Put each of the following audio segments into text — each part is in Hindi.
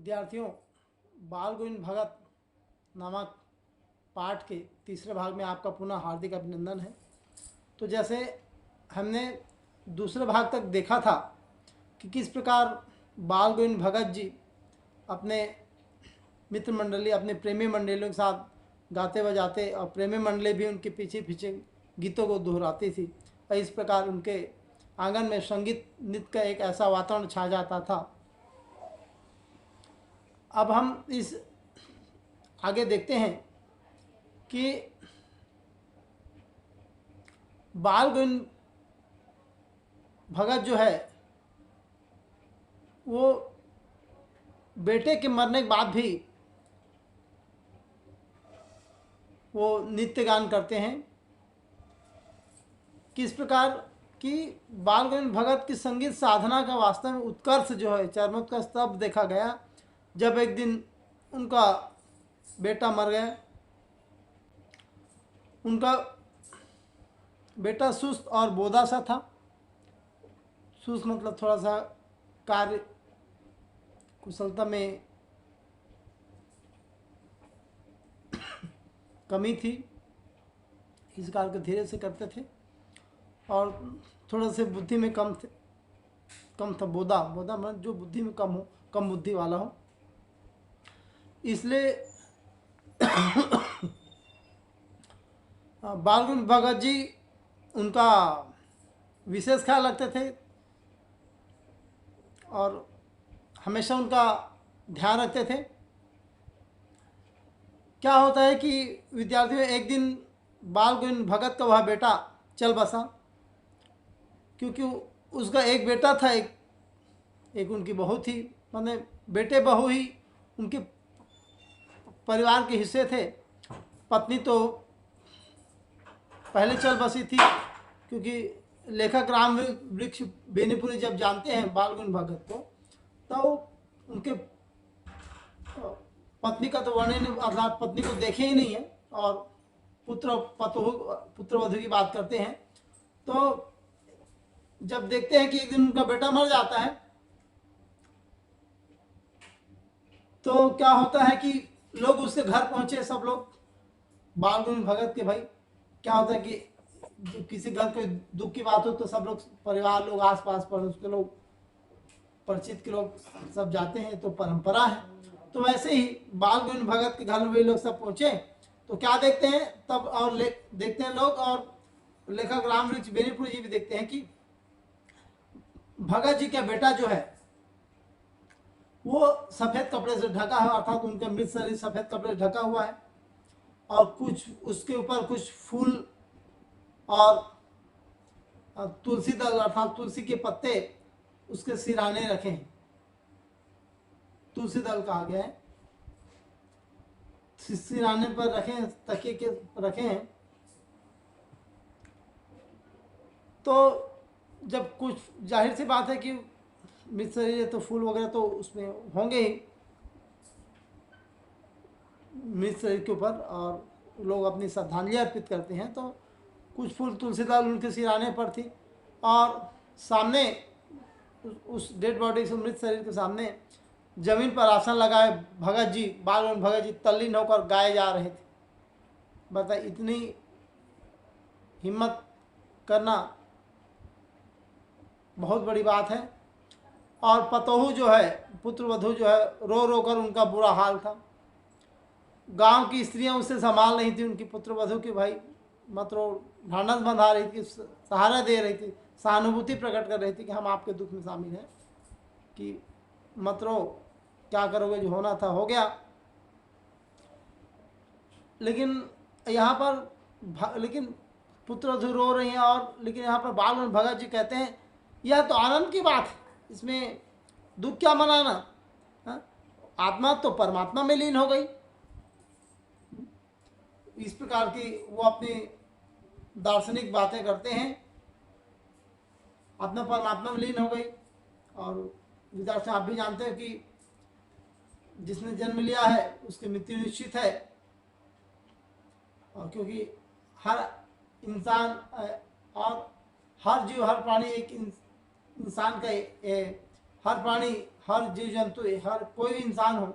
विद्यार्थियों, बाल गोविंद भगत नामक पाठ के तीसरे भाग में आपका पुनः हार्दिक अभिनंदन है। तो जैसे हमने दूसरे भाग तक देखा था कि किस प्रकार बाल गोविंद भगत जी अपने मित्र मंडली, अपने प्रेमी मंडलियों के साथ गाते बजाते और प्रेमी मंडली भी उनके पीछे पीछे गीतों को दोहराती थी और इस प्रकार उनके आंगन में संगीत नृत्य का एक ऐसा वातावरण छा जाता था। अब हम इस आगे देखते हैं कि बाल गोविंद भगत जो है वो बेटे के मरने के बाद भी वो नृत्य गान करते हैं। किस प्रकार कि बाल गोविंद भगत की संगीत साधना का वास्तव में उत्कर्ष जो है, चरमोत्कर्ष तब देखा गया जब एक दिन उनका बेटा मर गया। उनका बेटा सुस्त और बोधा सा था। सुस्त मतलब थोड़ा सा कार्य कुशलता में कमी थी, इस कार्य को धीरे से करते थे और थोड़ा से बुद्धि में कम था। बोधा मतलब जो बुद्धि में कम हो, कम बुद्धि वाला हो। इसलिए बाल गोविंद भगत जी उनका विशेष ख्याल रखते थे और हमेशा उनका ध्यान रखते थे। क्या होता है कि विद्यार्थियों, एक दिन बाल गोविंद भगत का वह बेटा चल बसा, क्योंकि उसका एक बेटा था, एक उनकी बहू थी। मतलब बेटे बहू ही उनके परिवार के हिस्से थे। पत्नी तो पहले चल बसी थी, क्योंकि लेखक राम वृक्ष बेनीपुरी जब जानते हैं बाल गोविंद भगत को, तो उनके पत्नी का तो वर्णन, अर्थात पत्नी को देखे ही नहीं है और पुत्रवधू की बात करते हैं। तो जब देखते हैं कि एक दिन उनका बेटा मर जाता है, तो क्या होता है कि लोग उसके घर पहुंचे, सब लोग बाल गोविंद भगत के भाई। क्या होता है कि किसी घर कोई दुख की बात हो तो सब लोग, परिवार लोग, आसपास पड़ोस के लोग, परिचित के लोग सब जाते हैं, तो परंपरा है। तो वैसे ही बाल गोविंद भगत के घर में वे लोग सब पहुंचे, तो क्या देखते हैं तब, और देखते हैं लोग, और लेखक राम वृक्ष बेनीपुरी जी भी देखते हैं कि भगत जी का बेटा जो है वो सफेद कपड़े से ढका है, अर्थात उनका मृत शरीर सफेद कपड़े से ढका हुआ है और कुछ उसके ऊपर कुछ फूल और तुलसी दल, अर्थात तुलसी के पत्ते उसके सिराने रखे हैं। तुलसी दल कहा गया है, सिराने पर रखे हैं, तकिए के रखे हैं। तो जब कुछ, जाहिर सी बात है कि मृत शरीर है तो फूल वगैरह तो उसमें होंगे ही मृत शरीर के ऊपर, और लोग अपनी श्रद्धांजलि अर्पित करते हैं। तो कुछ फूल तुलसीदाल उनके सिराने पर थी और सामने उस डेड बॉडी से, मृत शरीर के सामने जमीन पर आसन लगाए भगत जी, बाल गोविंद भगत जी तल्लीन होकर गाए जा रहे थे। बता, इतनी हिम्मत करना बहुत बड़ी बात है। और पतोहू जो है, पुत्रवधू जो है, रो रो कर उनका बुरा हाल था। गांव की स्त्रियां उससे संभाल नहीं थी उनकी पुत्रवधू की, भाई मत रो, ढांढस बंधा रही थी, सहारा दे रही थी, सहानुभूति प्रकट कर रही थी कि हम आपके दुख में शामिल हैं, कि मत रो, क्या करोगे, जो होना था हो गया। लेकिन यहाँ पर लेकिन पुत्रवधू रो रही हैं, और लेकिन यहाँ पर बाल गोविंद भगत जी कहते हैं यह तो आनंद की बात है, इसमें दुख क्या मनाना, हा? आत्मा तो परमात्मा में लीन हो गई। इस प्रकार की वो अपनी दार्शनिक बातें करते हैं, आत्मा परमात्मा में लीन हो गई। और विद्यार्थी, आप भी जानते हैं कि जिसने जन्म लिया है उसकी मृत्यु निश्चित है, और क्योंकि हर इंसान और हर जीव, हर प्राणी एक इंसान का हर प्राणी, हर जीव जंतु, हर कोई भी इंसान हो,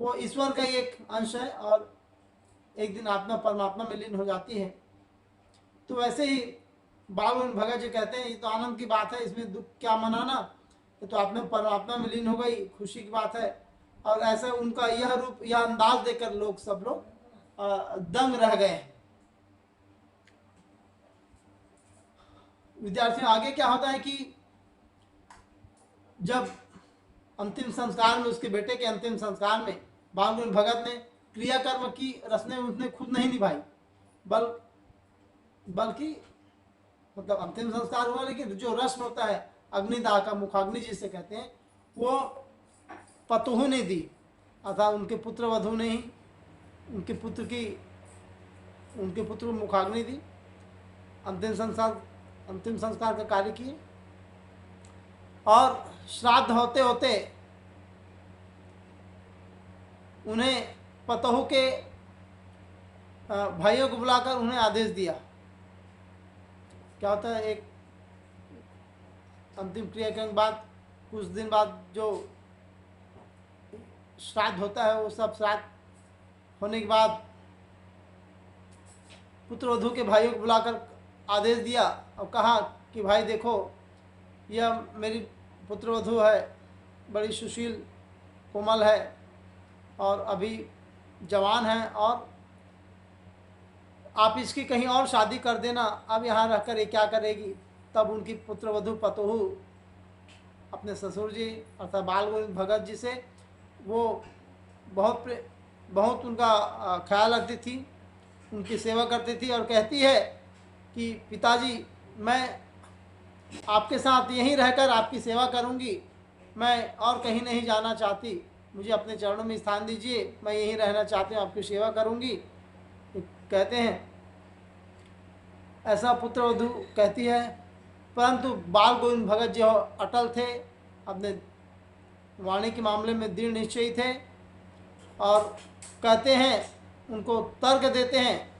वो ईश्वर का ही एक अंश है और एक दिन आत्मा परमात्मा में लीन हो जाती है। तो वैसे ही बाल भगत जी कहते हैं ये तो आनंद की बात है, इसमें दुख क्या मनाना, ये तो आत्मा परमात्मा में लीन हो गई, खुशी की बात है। और ऐसे उनका यह रूप, यह अंदाज देकर लोग, सब लोग दंग रह गए हैं। विद्यार्थियों, आगे क्या होता है कि जब अंतिम संस्कार में, उसके बेटे के अंतिम संस्कार में बाल भगत ने क्रियाकर्म की रस्में उसने खुद नहीं निभाई, बल्कि मतलब अंतिम संस्कार हुआ, लेकिन जो रस्म होता है अग्निदाह का, मुखाग्नि जिसे कहते हैं, वो पतोहू ने दी, अर्थात उनके पुत्र वधू ने ही उनके पुत्र को मुखाग्नि दी, अंतिम संस्कार का कार्य किए। और श्राद्ध होते होते उन्हें पतोहू के भाइयों को बुलाकर उन्हें आदेश दिया। क्या होता है, एक अंतिम क्रिया के बाद कुछ दिन बाद जो श्राद्ध होता है, वो सब श्राद्ध होने के बाद पुत्रवधू के भाइयों को बुलाकर आदेश दिया और कहा कि भाई देखो, यह मेरी पुत्रवधू है, बड़ी सुशील कोमल है और अभी जवान है, और आप इसकी कहीं और शादी कर देना, अब यहाँ रहकर ये क्या करेगी। तब उनकी पुत्रवधू पतोहू अपने ससुर जी अर्थात बाल भगत जी से वो बहुत उनका ख्याल रखती थी, उनकी सेवा करती थी और कहती है कि पिताजी, मैं आपके साथ यहीं रहकर आपकी सेवा करूंगी, मैं और कहीं नहीं जाना चाहती, मुझे अपने चरणों में स्थान दीजिए, मैं यहीं रहना चाहती हूँ, आपकी सेवा करूंगी। कहते हैं ऐसा पुत्रवधू कहती है, परंतु बाल गोविंद भगत जी अटल थे, अपने वाणी के मामले में दृढ़ निश्चयी थे और कहते हैं, उनको तर्क देते हैं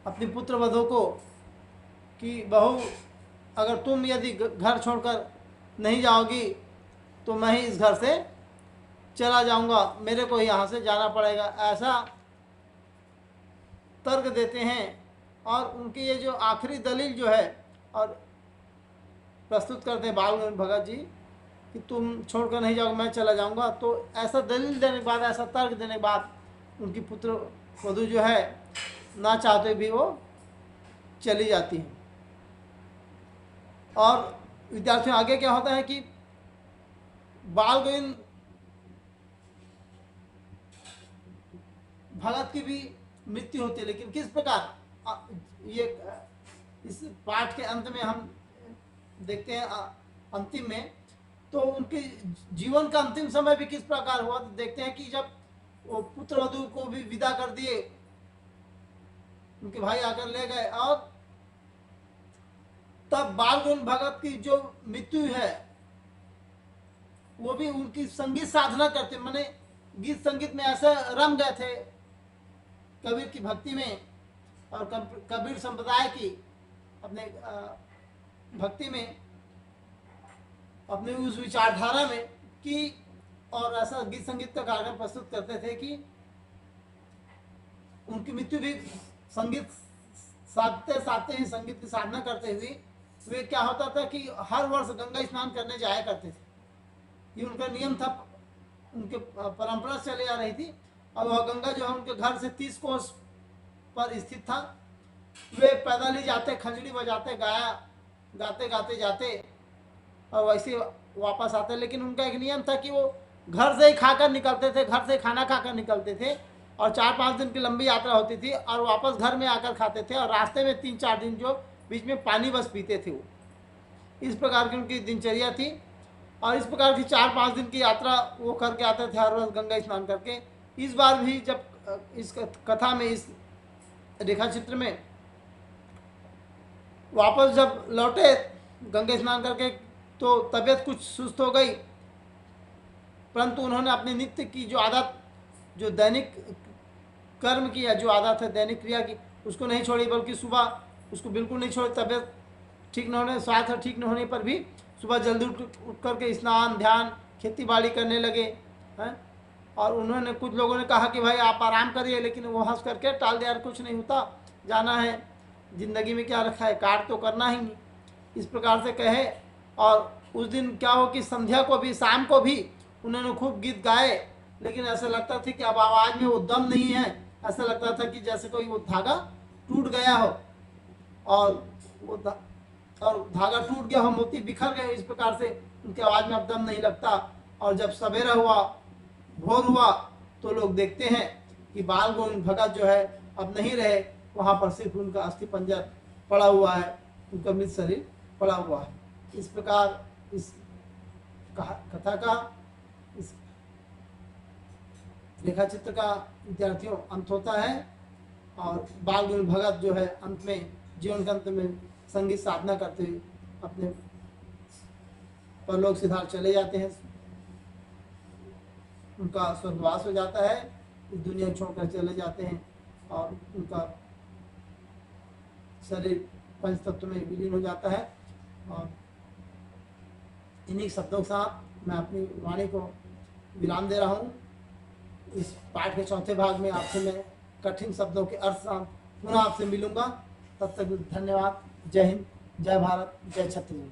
अपनी पुत्रवधू को कि बहू, अगर तुम यदि घर छोड़कर नहीं जाओगी तो मैं ही इस घर से चला जाऊंगा, मेरे को यहाँ से जाना पड़ेगा, ऐसा तर्क देते हैं। और उनकी ये जो आखिरी दलील जो है और प्रस्तुत करते हैं बाल भगत जी कि तुम छोड़कर नहीं जाओगे, मैं चला जाऊंगा, तो ऐसा दलील देने के बाद, ऐसा तर्क देने के बाद उनकी पुत्र वधू जो है ना चाहते भी वो चली जाती है। और विद्यार्थियों, आगे क्या होता है कि बाल गोविंद भगत की भी मृत्यु होती है, लेकिन किस प्रकार, ये इस पाठ के अंत में हम देखते हैं, अंतिम में, तो उनके जीवन का अंतिम समय भी किस प्रकार हुआ, तो देखते हैं कि जब वो पुत्रवधू को भी विदा कर दिए, उनके भाई आकर ले गए, और तब बाल गोविंद भगत की जो मृत्यु है वो भी उनकी संगीत साधना करते, माने गीत संगीत में ऐसे रम गए थे, कबीर की भक्ति में और कबीर संप्रदाय की अपने भक्ति में, अपने उस विचारधारा में कि, और ऐसा गीत संगीत का कार्यक्रम प्रस्तुत करते थे कि उनकी मृत्यु भी संगीत साधते ही, संगीत की साधना करते हुए, वे क्या होता था कि हर वर्ष गंगा स्नान करने जाया करते थे, ये उनका नियम था, उनके परंपरा चले आ रही थी। और वह गंगा जो है उनके घर से 30 कोस पर स्थित था, वे पैदल ही जाते, खंजड़ी बजाते, गाते गाते जाते और वैसे वापस आते। लेकिन उनका एक नियम था कि वो घर से ही खाकर निकलते थे, घर से खाना खाकर निकलते थे, और 4-5 दिन की लंबी यात्रा होती थी और वापस घर में आकर खाते थे, और रास्ते में 3-4 दिन जो बीच में पानी बस पीते थे। वो इस प्रकार की उनकी दिनचर्या थी, और इस प्रकार की 4-5 दिन की यात्रा वो करके आते थे हर रोज गंगा स्नान करके। इस बार भी जब इस कथा में, इस रेखा चित्र में वापस जब लौटे गंगा स्नान करके, तो तबीयत कुछ सुस्त हो गई, परंतु उन्होंने अपनी नित्य की जो आदत, जो दैनिक कर्म की, या जो आदत है दैनिक क्रिया की, उसको नहीं छोड़ी, बल्कि सुबह उसको बिल्कुल नहीं छोड़ी। तबीयत ठीक न होने, स्वास्थ्य ठीक न होने पर भी सुबह जल्दी उठ करके स्नान ध्यान खेती बाड़ी करने लगे हैं। और उन्होंने, कुछ लोगों ने कहा कि भाई आप आराम करिए, लेकिन वो हंस करके टाल दिया, यार कुछ नहीं होता, जाना है, ज़िंदगी में क्या रखा है, कार्य तो करना ही नहीं, इस प्रकार से कहे। और उस दिन क्या हो कि संध्या को भी, शाम को भी उन्होंने खूब गीत गाए, लेकिन ऐसा लगता था कि अब आवाज़ में वो दम नहीं है, ऐसा लगता था कि जैसे कोई वो धागा टूट गया हो, और वो धागा टूट गया हो, मोती बिखर गए, इस प्रकार से उनकी आवाज़ में अब दम नहीं लगता। और जब सवेरा हुआ, भोर हुआ, तो लोग देखते हैं कि बाल गोविंद भगत जो है अब नहीं रहे, वहाँ पर सिर्फ उनका अस्थि पंजर पड़ा हुआ है, उनका मृत शरीर पड़ा हुआ है। इस प्रकार इस कथा का, इस रेखा चित्र का विद्यार्थियों अंत होता है। और बाल गोविंद भगत जो है अंत में, जीवन के अंत में संगीत साधना करते हुए अपने परलोक सिधार चले जाते हैं, उनका स्वर्गवास हो जाता है, इस दुनिया छोड़कर चले जाते हैं, और उनका शरीर पंच तत्व में विलीन हो जाता है। और इन्हीं शब्दों के साथ मैं अपनी वाणी को विराम दे रहा हूँ। इस पाठ के चौथे भाग में आपसे मैं कठिन शब्दों के अर्थ पुनः आपसे मिलूंगा। तब तक धन्यवाद। जय हिंद, जय भारत, जय छत्तीसगढ़।